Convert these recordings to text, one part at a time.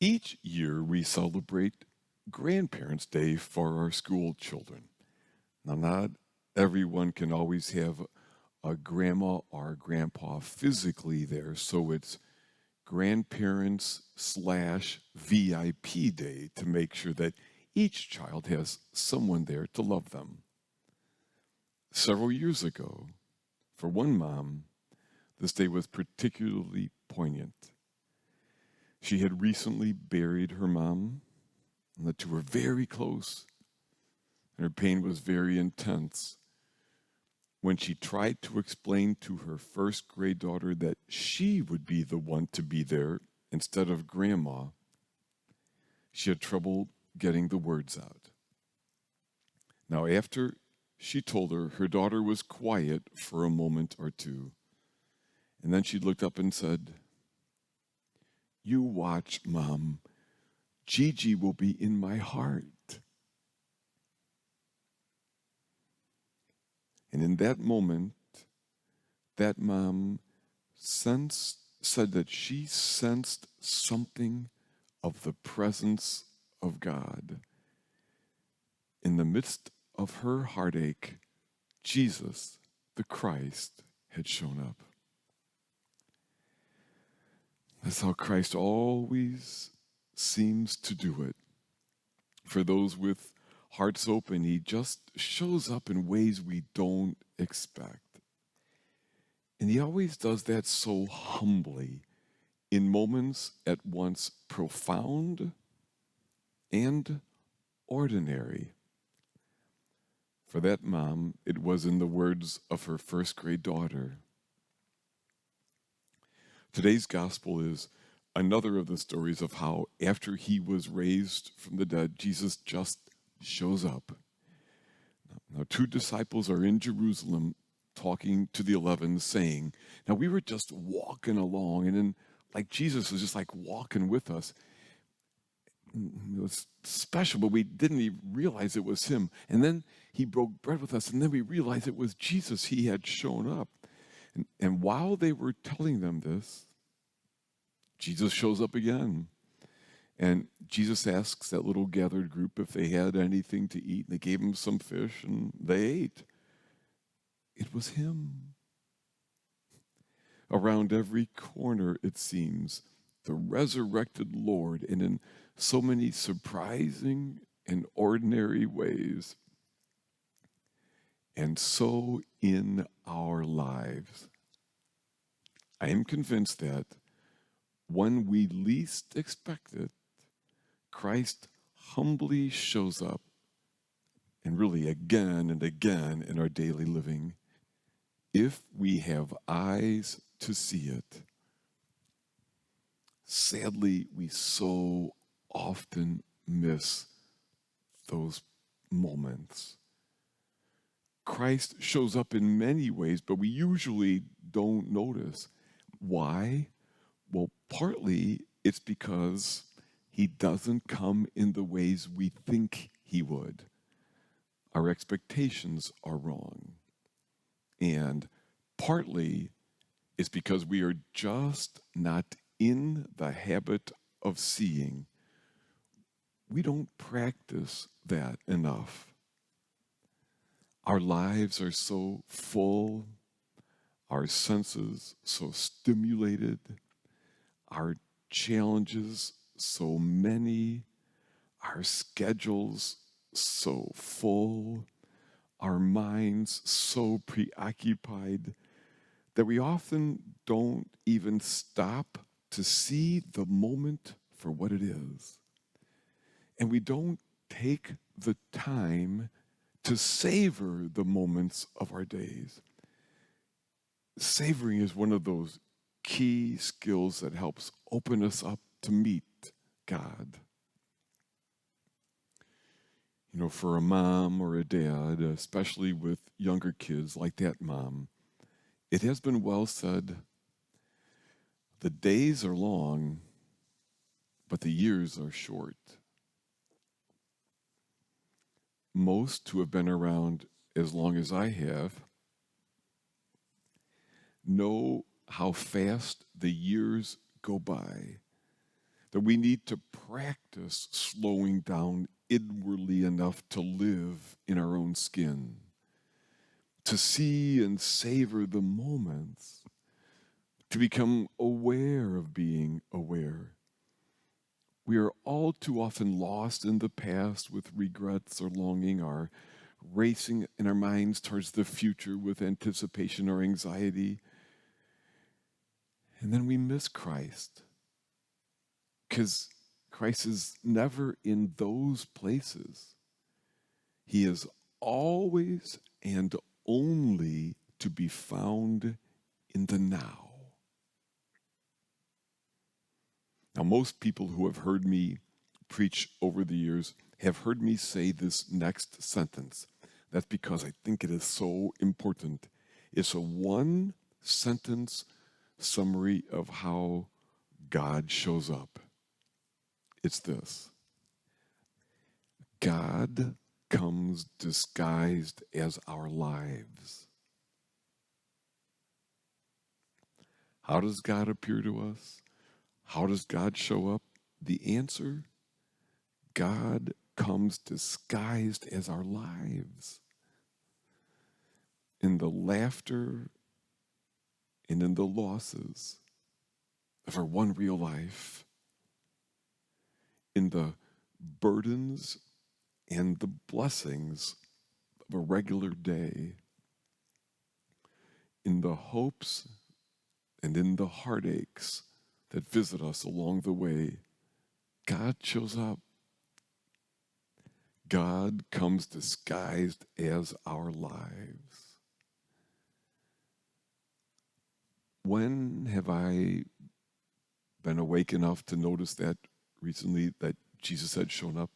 Each year we celebrate Grandparents' Day for our school children. Now, not everyone can always have a grandma or a grandpa physically there, so it's grandparents slash VIP day to make sure that each child has someone there to love them. Several years ago, for one mom, this day was particularly poignant. She had recently buried her mom, and the two were very close, and her pain was very intense. When she tried to explain to her first grade daughter that she would be the one to be there instead of grandma, she had trouble getting the words out. Now, after she told her, her daughter was quiet for a moment or two, and then she looked up and said, "You watch, Mom. Gigi will be in my heart." And in that moment, that mom said that she sensed something of the presence of God. In the midst of her heartache, Jesus, the Christ, had shown up. That's how Christ always seems to do it. For those with hearts open, he just shows up in ways we don't expect. And he always does that so humbly in moments at once profound and ordinary. For that mom, it was in the words of her first grade daughter. Today's gospel is another of the stories of how, after he was raised from the dead, Jesus just shows up. Now, two disciples are in Jerusalem talking to the 11, saying, now we were just walking along, and then like Jesus was just like walking with us. It was special, but we didn't even realize it was him. And then he broke bread with us, and then we realized it was Jesus. He had shown up. And while they were telling them this, Jesus shows up again. And Jesus asks that little gathered group if they had anything to eat. They gave him some fish, and they ate. It was him. Around every corner, it seems, the resurrected Lord, and in so many surprising and ordinary ways. And so in our lives, I am convinced that when we least expect it, Christ humbly shows up, and really again and again in our daily living, if we have eyes to see it. Sadly, we so often miss those moments. Christ shows up in many ways, but we usually don't notice. Why? Well, partly it's because he doesn't come in the ways we think he would. Our expectations are wrong. And partly it's because we are just not in the habit of seeing. We don't practice that enough. Our lives are so full, our senses so stimulated, our challenges so many, our schedules so full, our minds so preoccupied that we often don't even stop to see the moment for what it is. And we don't take the time to savor the moments of our days. Savoring is one of those key skills that helps open us up to meet God. You know, for a mom or a dad, especially with younger kids like that mom, it has been well said, the days are long, but the years are short. Most who have been around as long as I have know how fast the years go by. that we need to practice slowing down inwardly enough to live in our own skin, to see and savor the moments, to become aware of being aware. We are all too often lost in the past with regrets or longing, or racing in our minds towards the future with anticipation or anxiety. And then we miss Christ because Christ is never in those places. He is always and only to be found in the now. Now, most people who have heard me preach over the years have heard me say this next sentence. That's because I think it is so important. It's a one sentence summary of how God shows up. It's this: God comes disguised as our lives. How does God appear to us? How does God show up? The answer: God comes disguised as our lives. In the laughter and in the losses of our one real life, in the burdens and the blessings of a regular day, in the hopes and in the heartaches that visit us along the way, God shows up. God comes disguised as our lives. When have I been awake enough to notice that recently, that Jesus had shown up?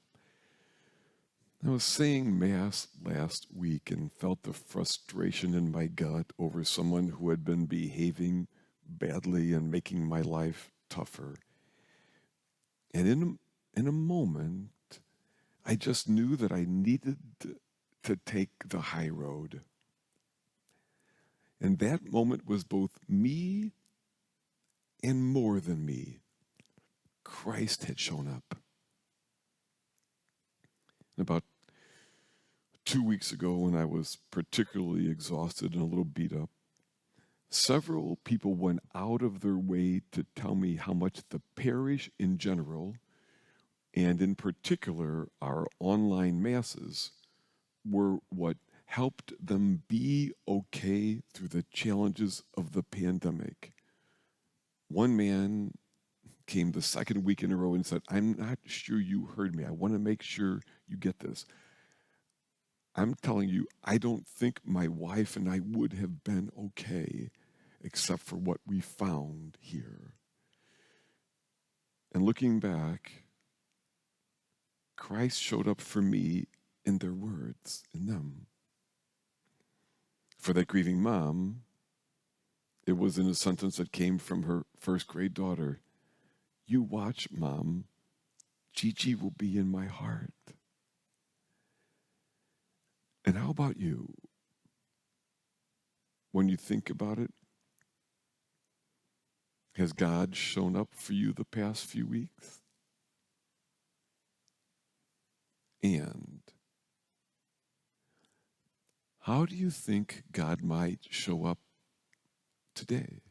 I was saying Mass last week and felt the frustration in my gut over someone who had been behaving badly and making my life tougher. And in a moment, I just knew that I needed to take the high road. And that moment was both me and more than me. Christ had shown up. About 2 weeks ago, when I was particularly exhausted and a little beat up, several people went out of their way to tell me how much the parish in general, and in particular our online masses, were what helped them be okay through the challenges of the pandemic. One man came the second week in a row and said, "I'm not sure you heard me. I want to make sure you get this. I'm telling you, I don't think my wife and I would have been okay except for what we found here." And looking back, Christ showed up for me in their words, in them. For that grieving mom, it was in a sentence that came from her first grade daughter: "You watch, Mom, Gigi will be in my heart." And how about you? When you think about it, has God shown up for you the past few weeks? And how do you think God might show up today?